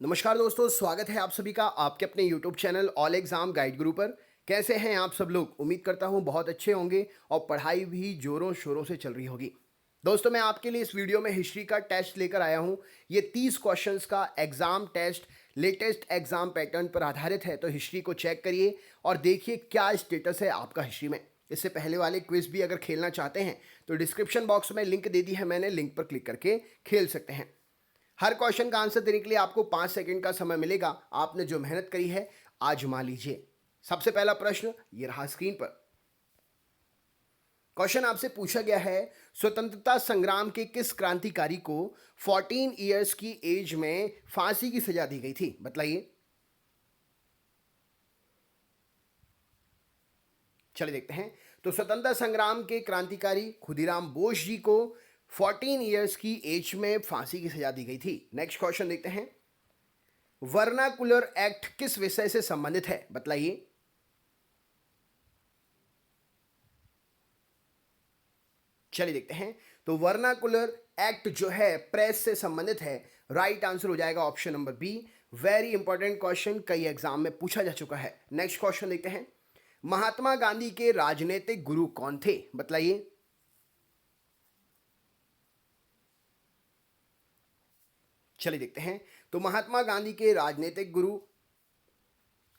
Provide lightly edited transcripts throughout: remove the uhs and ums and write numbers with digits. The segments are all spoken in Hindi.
नमस्कार दोस्तों, स्वागत है आप सभी का आपके अपने YouTube channel all exam guide गुरु पर। कैसे हैं आप सब लोग? उम्मीद करता हूं बहुत अच्छे होंगे और पढ़ाई भी जोरों शोरों से चल रही होगी। दोस्तों, मैं आपके लिए इस वीडियो में हिस्ट्री का टेस्ट लेकर आया हूं। ये 30 क्वेश्चंस का exam test latest exam pattern पर आधारित है। तो हिस्ट्री को चेक करिए और देखिए क्या स्टेटस है आपका हिस्ट्री में। इससे पहले वाले क्विज भी अगर खेलना चाहते हैं तो डिस्क्रिप्शन बॉक्स में लिंक दे दी है मैंने, लिंक पर क्लिक करके खेल सकते हैं। हर क्वेश्चन का आंसर देने के लिए आपको 5 सेकंड का समय मिलेगा। आपने जो मेहनत करी है आजमा लीजिए। सबसे पहला प्रश्न ये रहा स्क्रीन पर। क्वेश्चन आपसे पूछा गया है, स्वतंत्रता संग्राम के किस क्रांतिकारी को 14 इयर्स की एज में फांसी की सजा दी गई थी? बताइए। चलिए देखते हैं। तो स्वतंत्रता संग्राम के क्रांतिकारी खुदीराम बोस जी को 14 इयर्स की एज में फांसी की सजा दी गई थी। नेक्स्ट क्वेश्चन देखते हैं। वर्नाकुलर एक्ट किस विषय से संबंधित है? बताइए। चलिए देखते हैं। तो वर्नाकुलर एक्ट जो है प्रेस से संबंधित है। राइट आंसर हो जाएगा option number B. Very important question, कई एग्जाम में पूछा जा चुका है। नेक्स्ट क्वेश्चन देखते हैं। महात्मा गांधी के राजनीतिक गुरु कौन थे? बताइए। चलिए देखते हैं। तो महात्मा गांधी के राजनीतिक गुरु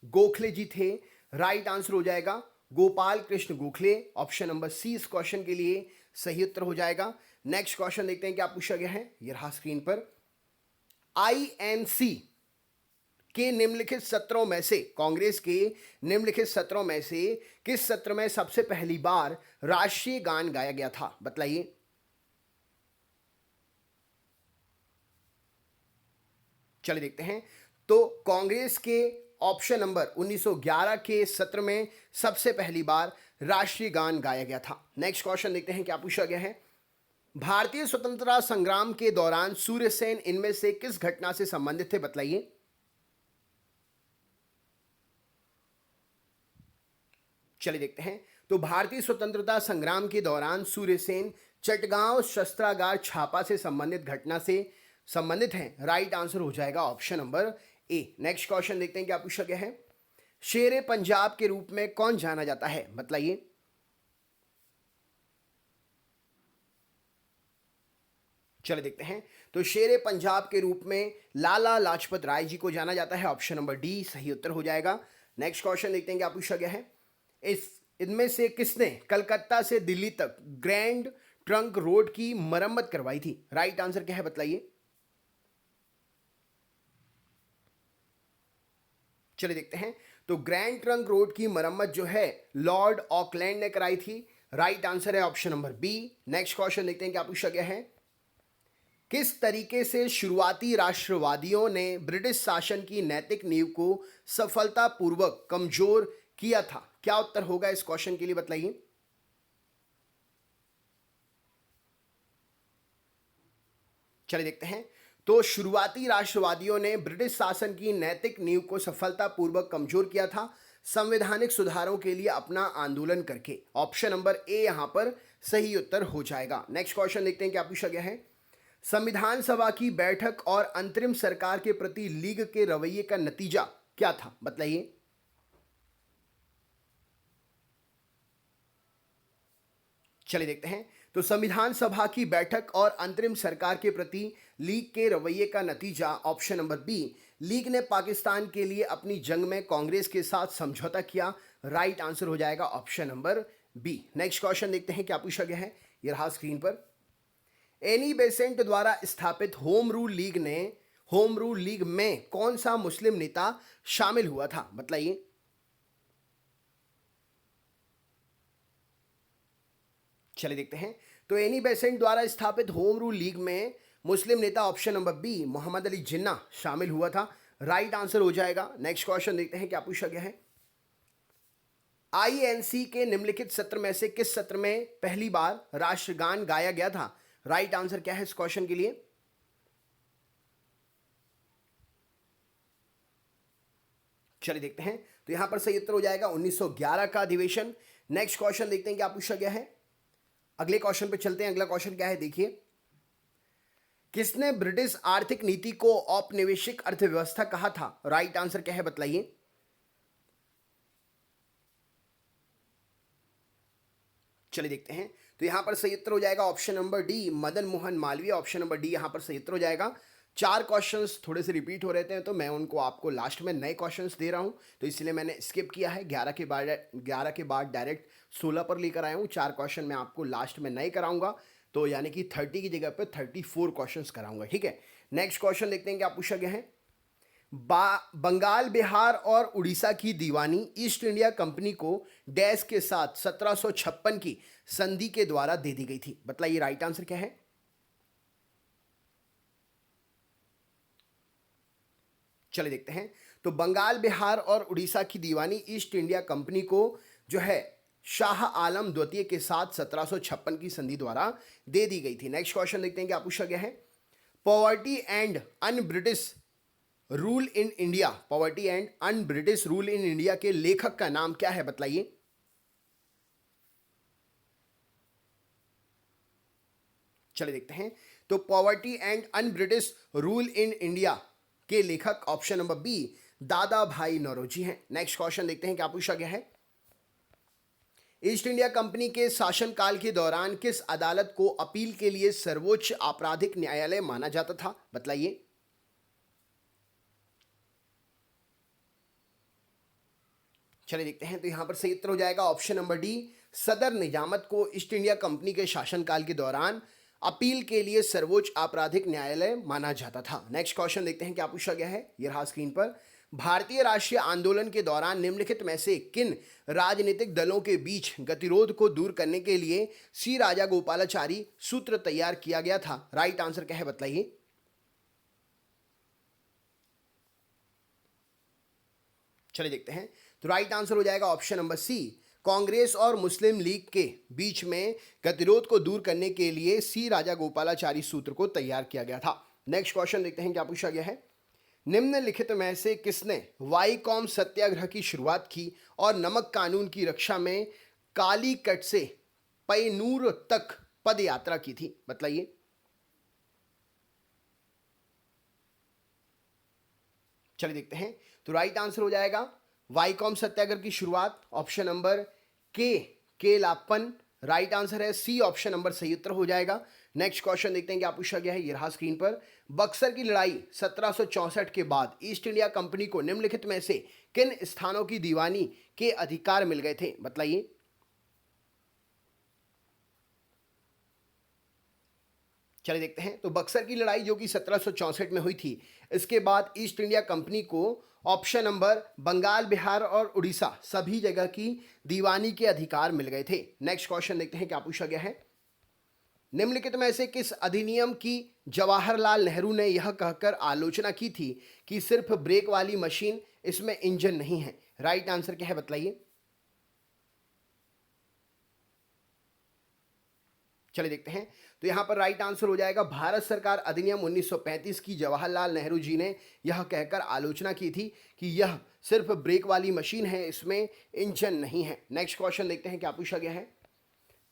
गोखले जी थे। राइट आंसर हो जाएगा Gopal Krishna Gokhale. Option number C इस क्वेश्चन के लिए सही उत्तर हो जाएगा। नेक्स्ट क्वेश्चन देखते हैं क्या पूछा गया है। यह रहा स्क्रीन पर। आईएनसी के निम्नलिखित सत्रों में से, कांग्रेस के निम्नलिखित सत्रों में से किस सत्र में सबसे पहली बार राष्ट्रीय गान गाया गया था? बताइए। चलिए देखते हैं। तो कांग्रेस के ऑप्शन नंबर 1911 के सत्र में सबसे पहली बार राष्ट्रीय गान गाया गया था। नेक्स्ट क्वेश्चन देखते हैं क्या पूछा गया है। भारतीय स्वतंत्रता संग्राम के दौरान सूर्यसेन इनमें से किस घटना से संबंधित थे? बताइए। चलिए देखते हैं। तो भारतीय स्वतंत्रता संग्राम के दौरान सूर्यसेन चटगांव शस्त्रागार छापा से संबंधित घटना से संबंधित हैं। राइट आंसर हो जाएगा option number A. Next question देखते हैं क्या पूछा गया है। शेरे पंजाब के रूप में कौन जाना जाता है? बताइए। चलिए देखते हैं। तो शेरे पंजाब के रूप में लाला लाजपत राय जी को जाना जाता है। ऑप्शन नंबर डी सही उत्तर हो जाएगा। नेक्स्ट क्वेश्चन देखते हैं क्या पूछा गया है। इस इनमें से किसने कलकत्ता से दिल्ली तक ग्रैंड ट्रंक रोड की मरम्मत करवाई थी? राइट आंसर क्या है? बताइए। चलिए देखते हैं। तो ग्रैंड ट्रंक रोड की मरम्मत जो है लॉर्ड ऑकलैंड ने कराई थी। राइट आंसर है option number B. Next question देखते हैं क्या पूछा गया है। किस तरीके से शुरुआती राष्ट्रवादियों ने ब्रिटिश शासन की नैतिक नींव को सफलतापूर्वक कमजोर किया था? क्या उत्तर होगा इस क्वेश्चन के लिए? बताइए। चलिए देखते हैं। तो शुरुआती राष्ट्रवादियों ने ब्रिटिश शासन की नैतिक नींव को सफलतापूर्वक कमजोर किया था संवैधानिक सुधारों के लिए अपना आंदोलन करके। ऑप्शन नंबर ए यहां पर सही उत्तर हो जाएगा। नेक्स्ट क्वेश्चन देखते हैं क्या पूछा गया है। संविधान सभा की बैठक और अंतरिम सरकार के प्रति लीग के रवैये का नतीजा क्या था? बताइए। चलिए देखते हैं। तो संविधान सभा की बैठक और अंतरिम सरकार के प्रति लीग के रवैये का नतीजा ऑप्शन नंबर बी। लीग ने पाकिस्तान के लिए अपनी जंग में कांग्रेस के साथ समझौता किया। राइट आंसर हो जाएगा option number B. Next question देखते हैं क्या पूछा गया है। यह रहा स्क्रीन पर। एनी बेसेंट द्वारा स्थापित होम रूल लीग में कौन सा मुस्लिम नेता शामिल हुआ था? बताइए। चलिए देखते हैं। तो एनी बेसेंट द्वारा स्थापित होम रूल लीग में मुस्लिम नेता option number B Mohammad Ali Jinnah शामिल हुआ था। राइट आंसर हो जाएगा। नेक्स्ट क्वेश्चन देखते हैं क्या पूछा गया है। आईएनसी के निम्नलिखित सत्र में से किस सत्र में पहली बार राष्ट्रगान गाया गया था? राइट आंसर क्या है इस क्वेश्चन के लिए? चलिए देखते हैं। तो यहां पर सही उत्तर हो जाएगा 1911 का अधिवेशन। नेक्स्ट क्वेश्चन देखते हैं क्या पूछा गया है। अगले क्वेश्चन पे चलते हैं। अगला क्वेश्चन क्या है देखिए। किसने ब्रिटिश आर्थिक नीति को औपनिवेशिक अर्थव्यवस्था कहा था? राइट आंसर क्या है बताइए। चलिए देखते हैं। तो यहां पर सही उत्तर हो जाएगा option number D, Madan Mohan Malviya. Option number D यहां पर सही उत्तर हो जाएगा। चार क्वेश्चंस थोड़े से रिपीट हो रहे थे तो मैं उनको आपको लास्ट में नए क्वेश्चंस दे रहा हूं, तो इसलिए मैंने स्किप किया है। 11 के बाद डायरेक्ट 16 पर लेकर आया हूं। चार क्वेश्चन मैं आपको लास्ट में नए कराऊंगा, तो यानी कि 30 की जगह पे 34 क्वेश्चंस कराऊंगा, ठीक है। नेक्स्ट क्वेश्चन देखते हैं क्या पूछा गया है। बंगाल, बिहार और उड़ीसा की दीवानी ईस्ट इंडिया कंपनी को डैश के साथ 1756 की संधि के द्वारा दे दी गई थी। बताइए राइट आंसर क्या है। चलिए देखते हैं। तो बंगाल, बिहार और उड़ीसा की दीवानी ईस्ट इंडिया कंपनी को जो है शाह आलम द्वितीय के साथ 1756 की संधि द्वारा दे दी गई थी। नेक्स्ट क्वेश्चन देखते हैं क्या पूछा गया है। Poverty and un British rule in India, poverty and un British rule in India के लेखक का नाम क्या है बताइए। चलिए देखते हैं। तो poverty and un British rule in India के लेखक ऑप्शन नंबर बी दादा भाई नौरोजी हैं। नेक्स्ट क्वेश्चन देखते हैं क्या पूछा गया है। ईस्ट इंडिया कंपनी के शासनकाल के दौरान किस अदालत को अपील के लिए सर्वोच्च आपराधिक न्यायालय माना जाता था? बताइए। चलिए देखते हैं। तो यहां पर सही उत्तर हो जाएगा ऑप्शन नंबर डी, सदर निजामत को ईस्ट इंडिया कंपनी के शासनकाल के दौरान अपील के लिए सर्वोच्च आपराधिक न्यायालय माना जाता था। नेक्स्ट क्वेश्चन देखते हैं क्या पूछा गया है। यह रहा स्क्रीन पर। भारतीय राष्ट्रीय आंदोलन के दौरान निम्नलिखित में से किन राजनीतिक दलों के बीच गतिरोध को दूर करने के लिए सी राजागोपालाचारी सूत्र तैयार किया गया था? राइट आंसर क्या है बताइए। चलिए देखते हैं। तो राइट आंसर हो जाएगा ऑप्शन नंबर सी, कांग्रेस और मुस्लिम लीग के बीच में गतिरोध को दूर करने के लिए सी राजागोपालाचारी सूत्र को तैयार किया गया था। नेक्स्ट क्वेश्चन देखते हैं क्या पूछा गया है। निम्नलिखित में से किसने वाईकॉम सत्याग्रह की शुरुआत की और नमक कानून की रक्षा में कालीकट से पैनूर तक पद यात्रा की थी? बताइए। चलिए देखते हैं। तो राइट आंसर हो जाएगा वाईकॉम सत्याग्रह की शुरुआत ऑप्शन नंबर के लापन राइट आंसर है। सी ऑप्शन नंबर सही उत्तर हो जाएगा। नेक्स्ट क्वेश्चन देखते हैं क्या पूछा गया है। ये रहा स्क्रीन पर। बक्सर की लड़ाई 1764 के बाद ईस्ट इंडिया कंपनी को निम्नलिखित में से किन स्थानों की दीवानी के अधिकार मिल गए थे? बताइए। चलिए देखते हैं। तो बक्सर की लड़ाई जो कि 1764 में हुई थी, इसके बाद ईस्ट इंडिया कंपनी को ऑप्शन नंबर बंगाल, बिहार और उड़ीसा सभी जगह की दीवानी के अधिकार मिल गए थे। नेक्स्ट क्वेश्चन देखते हैं क्या पूछा गया है। निम्नलिखित में से किस अधिनियम की जवाहरलाल नेहरू ने यह कहकर आलोचना की थी कि सिर्फ ब्रेक वाली मशीन, इसमें इंजन नहीं है? राइट आंसर क्या है बताइए। चलिए देखते हैं। तो यहां पर राइट आंसर हो जाएगा भारत सरकार अधिनियम 1935 की जवाहरलाल नेहरू जी ने यह कहकर आलोचना की थी कि यह सिर्फ ब्रेक वाली मशीन है, इसमें इंजन नहीं है। नेक्स्ट क्वेश्चन देखते हैं क्या पूछा गया है।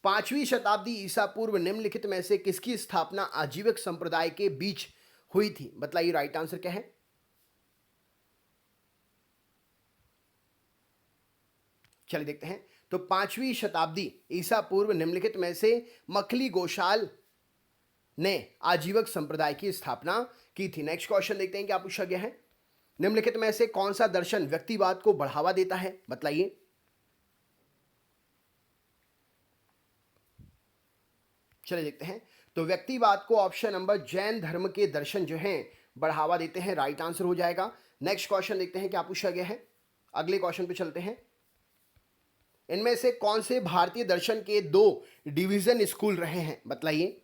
5वीं शताब्दी ईसा पूर्व निम्नलिखित में से किसकी स्थापना आजीविक संप्रदाय के बीच हुई थी? बताइए राइट आंसर क्या है। चलिए देखते हैं। तो 5वीं शताब्दी ईसा पूर्व निम्नलिखित में से मखली गोशाल ने आजीवक संप्रदाय की स्थापना की थी। नेक्स्ट क्वेश्चन देखते हैं क्या पूछा गया है। निम्नलिखित में से कौन सा दर्शन व्यक्तिवाद को बढ़ावा देता है? बताइए। चलिए देखते हैं। तो व्यक्तिवाद को ऑप्शन नंबर जैन धर्म के दर्शन जो हैं बढ़ावा देते हैं, राइट आंसर हो जाएगा। नेक्स्ट क्वेश्चन देखते हैं क्या पूछा गया है। अगले क्वेश्चन पे चलते हैं। इनमें से कौन से भारतीय दर्शन के 2 डिवीजन स्कूल रहे हैं? बताइए।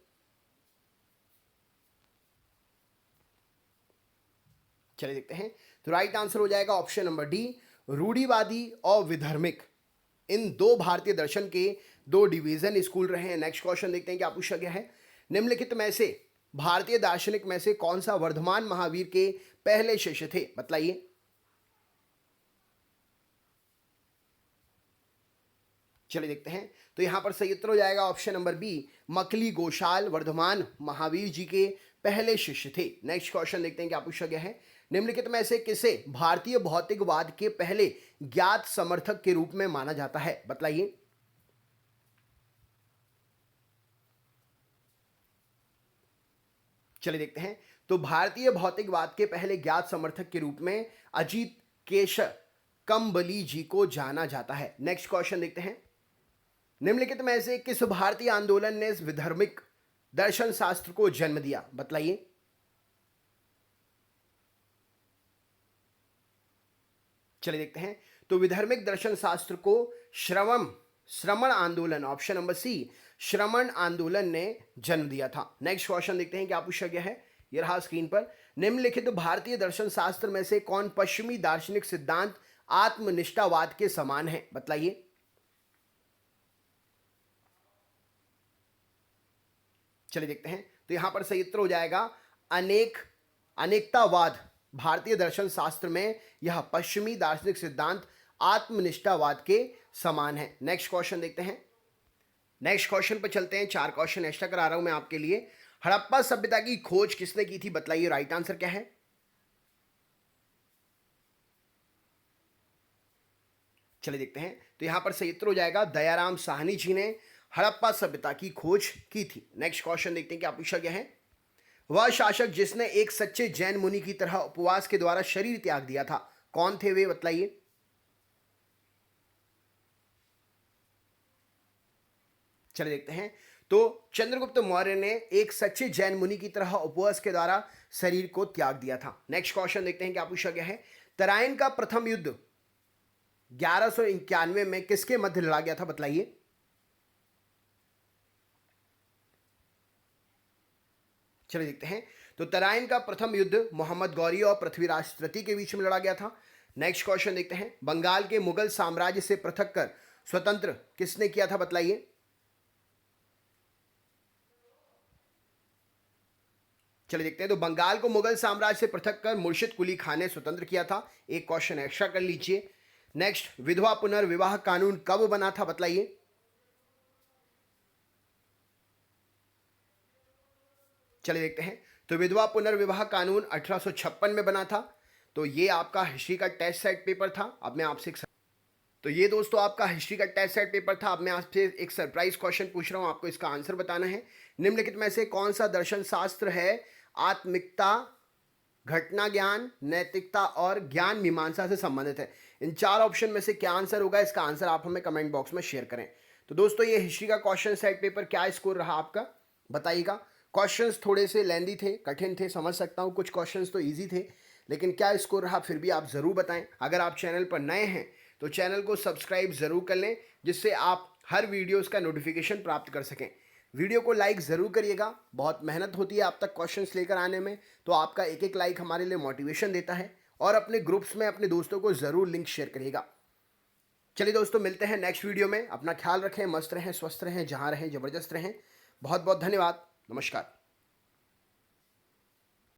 चलिए देखते हैं। तो राइट आंसर हो जाएगा ऑप्शन नंबर डी, रूढ़िवादी और विधर्मिक। इन 2 भारतीय दर्शन के 2 डिवीजन स्कूल रहे हैं। नेक्स्ट क्वेश्चन देखते हैं क्या पूछा गया है। निम्नलिखित में से भारतीय दार्शनिक में से कौन सा वर्धमान महावीर के पहले शिष्य थे? बताइए। चलिए देखते हैं। तो यहां पर सही उत्तर हो जाएगा option number B, Makkhali Goshal Vardhaman Mahavir ji के पहले शिष्य थे। नेक्स्ट क्वेश्चन देखते हैं क्या पूछा गया है। निम्नलिखित में से किसे भारतीय भौतिकवाद के पहले ज्ञात समर्थक के रूप में माना जाता है, बतलाइए। चलिए देखते हैं। तो भारतीय भौतिकवाद के पहले ज्ञात समर्थक के रूप में अजीत केश कंबली जी को जाना जाता है। नेक्स्ट क्वेश्चन देखते हैं। निम्नलिखित में से किस भारतीय आंदोलन ने विधर्मिक दर्शन शास्त्र को जन्म दिया, बतलाइए। चलिए देखते हैं। तो विधर्मिक दर्शन शास्त्र को श्रमण आंदोलन, ऑप्शन नंबर सी, श्रमण आंदोलन ने जन्म दिया था। नेक्स्ट क्वेश्चन देखते हैं क्या पूछा गया है। यह रहा स्क्रीन पर। निम्नलिखित भारतीय दर्शन शास्त्र में से कौन पश्चिमी दार्शनिक सिद्धांत आत्मनिष्ठावाद के समान है, बतलाइए। चलिए देखते हैं। तो यहां पर सही उत्तर हो जाएगा अनेकतावाद। भारतीय दर्शन शास्त्र में यह पश्चिमी दार्शनिक सिद्धांत आत्मनिष्ठावाद के समान है। नेक्स्ट क्वेश्चन देखते हैं। नेक्स्ट क्वेश्चन पर चलते हैं। 4 क्वेश्चन एक्स्ट्रा करा रहा हूं मैं आपके लिए। हड़प्पा सभ्यता की खोज किसने की थी, बताइए। राइट आंसर क्या है। चलिए देखते हैं। तो यहां पर सही उत्तर हो जाएगा दयाराम साहनी जी ने हड़प्पा सभ्यता की खोज की थी। नेक्स्ट क्वेश्चन देखते हैं क्या पूछा गया है। वह शासक जिसने एक सच्चे जैन मुनि की तरह उपवास के द्वारा शरीर त्याग दिया था, कौन थे वे, बतलाइए। चलिए देखते हैं। तो चंद्रगुप्त मौर्य ने एक सच्चे जैन मुनि की तरह उपवास के द्वारा शरीर को त्याग दिया था। नेक्स्ट क्वेश्चन देखते हैं क्या पूछा गया है। तराइन का प्रथम युद्ध 1191 में किसके मध्य लड़ा गया था, बतलाइए। चलिए देखते हैं। तो तराइन का प्रथम युद्ध मोहम्मद गौरी और पृथ्वीराज तृतीय के बीच में लड़ा गया था। नेक्स्ट क्वेश्चन देखते हैं। बंगाल के मुगल साम्राज्य से पृथक कर स्वतंत्र किसने किया था, बतलाइए। चलिए देखते हैं। तो बंगाल को मुगल साम्राज्य से पृथक कर मुर्शिद कुली खान ने स्वतंत्र किया था। एक क्वेश्चन एक्स्ट्रा कर लीजिए। नेक्स्ट, विधवा पुनर्विवाह कानून कब बना था, बतलाइए। चलिए देखते हैं। तो विधवा पुनर्विवाह कानून 1856 में बना था। तो ये आपका हिस्ट्री का टेस्ट सेट पेपर था। अब मैं आपसे तो ये दोस्तों आपका हिस्ट्री का टेस्ट सेट पेपर था। अब मैं आपसे एक सरप्राइज क्वेश्चन पूछ रहा हूं, आपको इसका आंसर बताना है। निम्नलिखित में से कौन सा दर्शन शास्त्र है आत्मिकता, घटना ज्ञान, नैतिकता और ज्ञान मीमांसा से संबंधित है। इन 4 ऑप्शन में से क्या आंसर होगा, इसका आंसर आप हमें कमेंट बॉक्स में शेयर करें। तो दोस्तों ये हिस्ट्री का क्वेश्चन सेट पेपर क्या स्कोर रहा आपका, बताइएगा। क्वेश्चंस थोड़े से लेंदी थे, कठिन थे, समझ सकता हूँ। कुछ क्वेश्चंस तो इजी थे, लेकिन क्या स्कोर रहा फिर भी आप ज़रूर बताएं। अगर आप चैनल पर नए हैं तो चैनल को सब्सक्राइब ज़रूर कर लें, जिससे आप हर वीडियोस का नोटिफिकेशन प्राप्त कर सकें। वीडियो को लाइक ज़रूर करिएगा। बहुत मेहनत होती है आप तक क्वेश्चंस लेकर आने में, तो आपका एक एक लाइक हमारे लिए मोटिवेशन देता है। और अपने ग्रुप्स में अपने दोस्तों को ज़रूर लिंक शेयर करिएगा। चलिए दोस्तों, मिलते हैं नेक्स्ट वीडियो में। अपना ख्याल रखें, मस्त रहें, स्वस्थ रहें, जहाँ रहें ज़बरदस्त रहें। बहुत बहुत धन्यवाद। नमस्कार।